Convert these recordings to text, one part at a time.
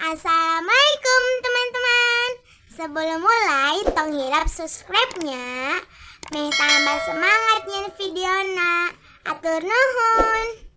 Assalamualaikum teman-teman. Sebelum mulai tong hirap subscribe-nya. Meh tambah semangat nyen videona. Atur nuhun.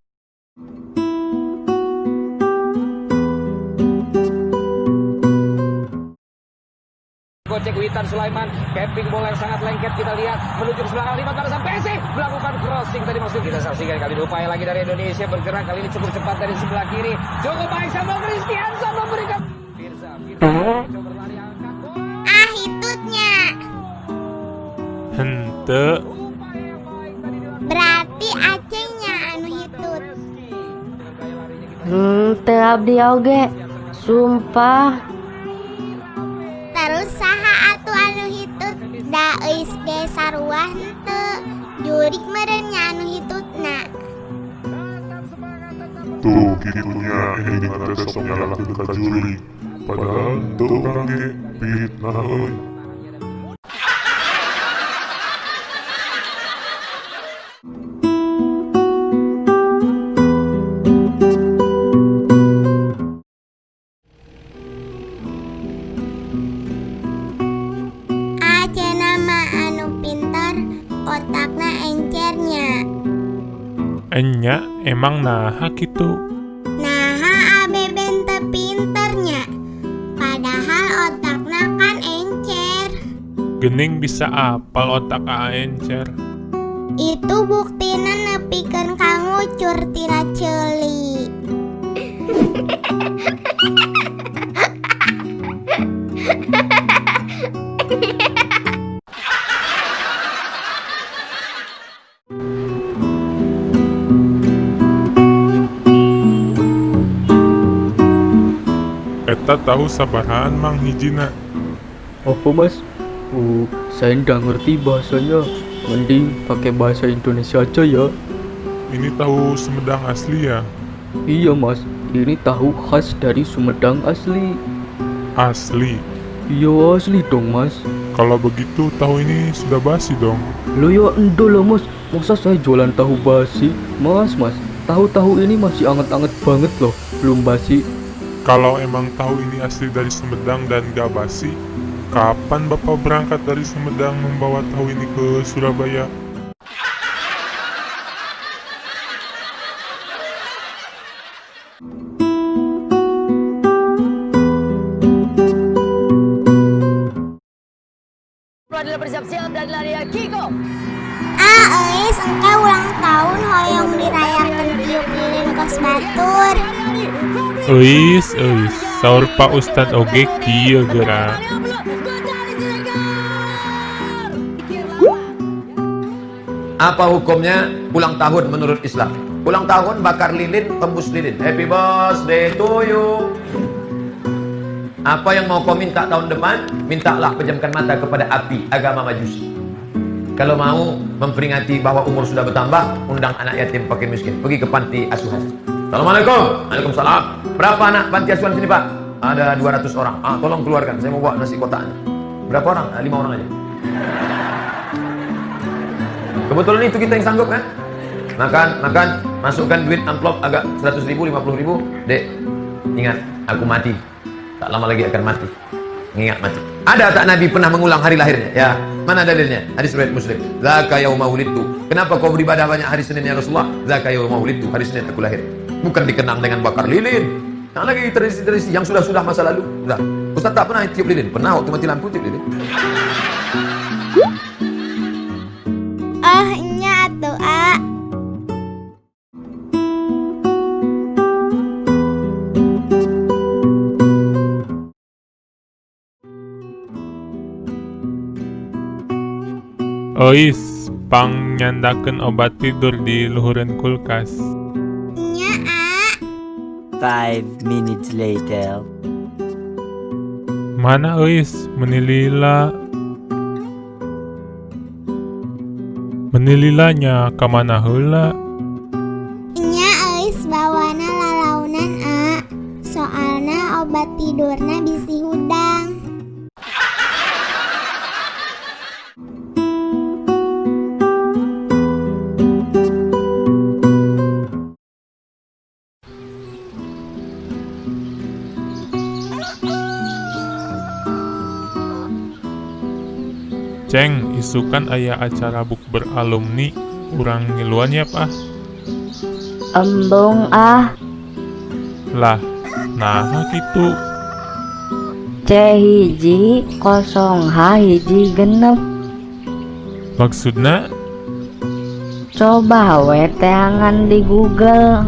Gocek Witan Sulaiman, capping bola yang sangat lengket, kita lihat menuju ke belakang 5 pada sampai Messi melakukan crossing tadi maksud kita saksikan kali ini upaya lagi dari Indonesia bergerak kali ini cukup cepat dari sebelah kiri, cukup baik sama Christiansen memberikan Firza coba berlari angkat bola. Hitutnya. Hente. Upaya yang baik tadi dilakukan Berarti Acehnya anu hitut. Teh abdi oge. Sumpah. Terus saha atuh anu hitut? Da eus ge sarua henteu. Jurik merenya anu hitutna. Tuh gitunya ini dengan tes sok nyalakan ke juri. Padahal tuh orang ge fitnah euy. Aceh nama anu pintar, otakna encernya. Enya emang naha kitu. Naha abeben teu pinternya. Padahal otakna kan encer. Gening bisa apal otak encer. Itu buktina nepikeun ka ngucur tina ceuli. Eta tahu sabarahan mang hijina. Apa mas? Saya nggak ngerti bahasanya. Mending pakai bahasa Indonesia aja ya. Ini tahu Sumedang asli ya? Iya mas, ini tahu khas dari Sumedang asli. Asli. Iya asli dong mas. Kalau begitu tahu ini sudah basi dong. Lo ya endo lah mas, masa saya jualan tahu basi? Mas, tahu-tahu ini masih anget-anget banget loh, belum basi. Kalau emang tahu ini asli dari Sumedang dan gak basi, kapan Bapak berangkat dari Sumedang membawa tahu ini ke Surabaya? Adalah bersiap-siap dan lari kick-off. Eus engke ulang tahun hoyong dirayakeun tiup lilin kos batur. Eis, saur Pak Ustad oge kieu geura. Apa hukumnya ulang tahun menurut Islam? Ulang tahun bakar lilin, tembus lilin. Happy birthday to you. Apa yang mau kau minta tahun depan? Mintalah pejamkan mata kepada api agama Majusi. Kalau mau memperingati bahwa umur sudah bertambah, undang anak yatim fakir miskin pergi ke panti asuhan. Assalamualaikum. Waalaikumsalam. Berapa anak panti asuhan sini Pak? Ada 200 orang. Tolong keluarkan, saya mau bawa nasi kotaknya. Berapa orang? 5 orang aja. Kebetulan itu kita yang sanggup kan? Makan, masukkan duit amplop agak 100 ribu, 50 ribu. Dek, ingat, aku mati. Tak lama lagi akan mati. Ingat mati. Ada tak Nabi pernah mengulang hari lahirnya? Ya, mana dalilnya? Hadis riwayat Muslim. Zaka yauma wulidtu. Kenapa kau beribadah banyak hari Senin ya Rasulullah? Zaka yauma wulidtu. Hari Senin aku lahir. Bukan dikenang dengan bakar lilin. Nah lagi tradisi-tradisi yang sudah-sudah masa lalu. Sudah. Ustaz tak pernah tiup lilin. Pernah waktu mati lampu tiup lilin. Nya atuh A. Eis, pang nyandakeun obat tidur di luhureun kulkas. Nya A. 5 minutes later. Mana eis menililanya ka mana heula? Nya eus bawana lalaunan A. Soalna obat tidurna bisi hudang. Ceng, isukan aya acara bukber alumni, urang ngiluan ya Pak. Embung ah, Lah, nah gitu. C hiji kosong H hiji genep. Maksudna, Coba we teangan di Google.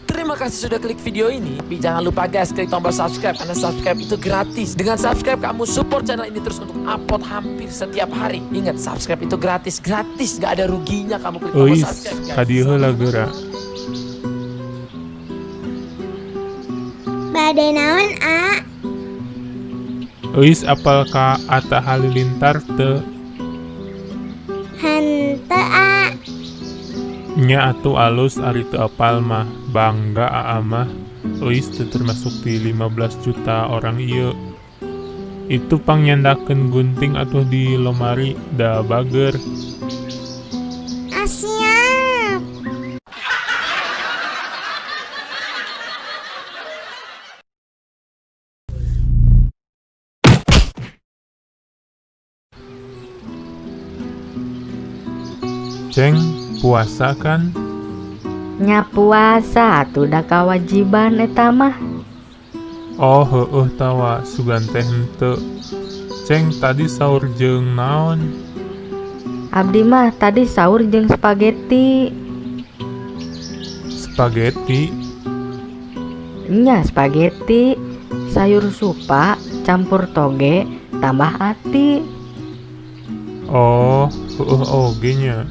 Terima kasih sudah klik video ini. Tapi jangan lupa guys, klik tombol subscribe karena subscribe itu gratis. Dengan subscribe kamu support channel ini terus untuk upload hampir setiap hari. Ingat, subscribe itu gratis, gak ada ruginya kamu klik tombol euis subscribe guys. kadieu heula geura. Bade naon, A? Euis apal ka Atta Halilintar teu? Henteu, A. Nya atuh alus ari teu apal mah. Bangga aa mah. Euis teu termasuk di 15 juta orang ieu. Itu pangnyandakeun gunting atuh di lomari da bager. Siap. Ceng, puasa kan? Nya puasa atuh da kawajiban eta mah. Oh heueuh tawa sugan teh henteu. Ceng tadi sahur jeung naon? Abdi mah tadi sahur jeung spaghetti. Spaghetti? Nya spaghetti, sayur supa, campur toge, tambah ati. Oh, heueuh oge nya.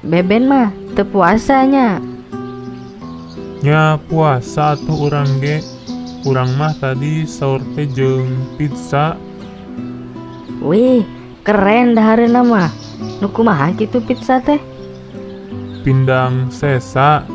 Beben mah teu puasanya. Nya puasa atuh urang ge. Urang mah tadi sahur teh jeung pizza. Wih, keren dahareuna mah. Nu kumaha kitu pizza teh? Pindang sesa.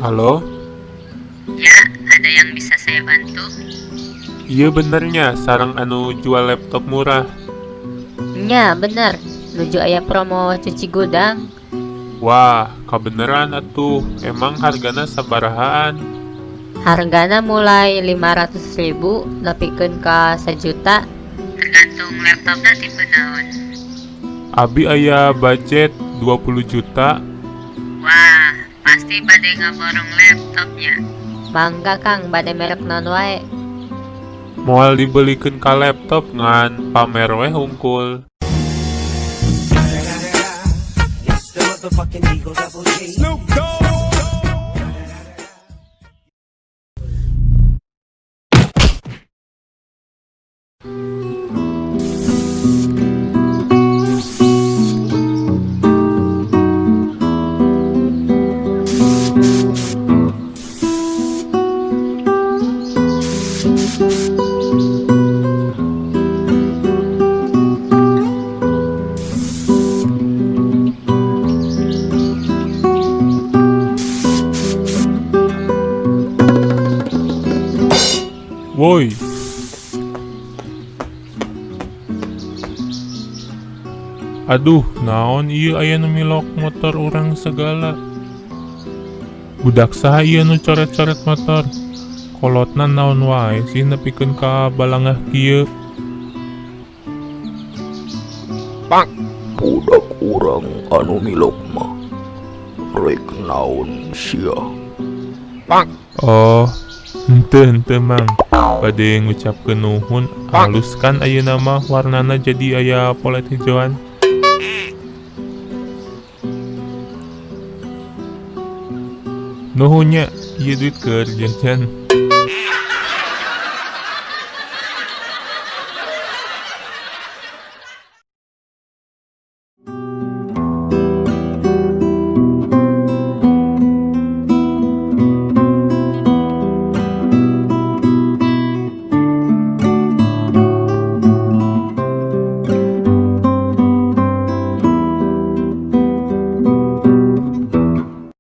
Halo? Ya, ada yang bisa saya bantu? Iya benernya, sareng anu jual laptop murah. Ya, bener. Nuju aya promo cuci gudang. Wah, kabeneran atuh. Emang hargana sabarahaan? Hargana mulai 500.000 nepikeun ka 1 juta. Tergantung laptopna tipe naon. Abi aya budget 20 juta. Wah, pasti bade ngaborong laptopnya. Bangga Kang, bade merek naon wae. Moal dibelikeun ka laptop ngan pamer we hungkul. Woi. Aduh, naon ieu aya nu milok motor urang segala. Budak saha ieu nu coret-coret motor? Kolotna naon wae sih nepikeun ka balangah kieu? Pak, budak urang anu milok mah rek naon sia. Pak. Oh, henteu mang. Bade ngucapkeun nuhun, haluskan ayeuna mah warnana jadi aya polet hijauan. Nuhunnya, ieu duit keur jajan.